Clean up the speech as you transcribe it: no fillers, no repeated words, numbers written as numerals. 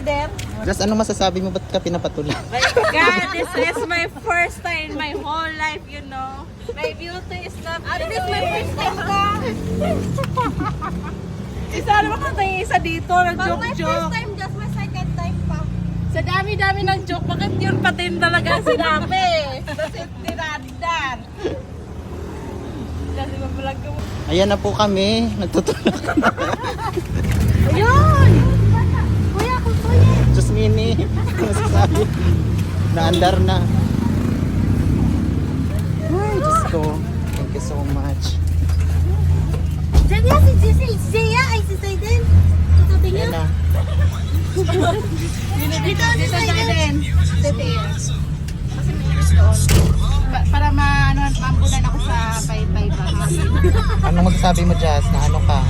order. Just ano masasabi mo, ba't ka pinapatula? My God, this is my first time in my whole life, you know. My beauty is not... This is my first time ka. Isa naman kung tayo isa dito, nag-joke-joke. time, just my second time pa. Sa dami-dami ng joke, bakit yun patin talaga sinabi? Kasi tinandar. Kasi mabalag ko. Ayan na po kami, nagtutulak. Ayun! Kuya, kuya. Diyos mini, masasabi. Naandar na. Ay, Diyos ko. Thank you so much. Jadi si Jaya ay si Saiden. Sabi niya. Ayan na. Dito tayo din. Para maambulan ako sa paypay ba? Ano magsasabi mo, Jazz, na ano ka?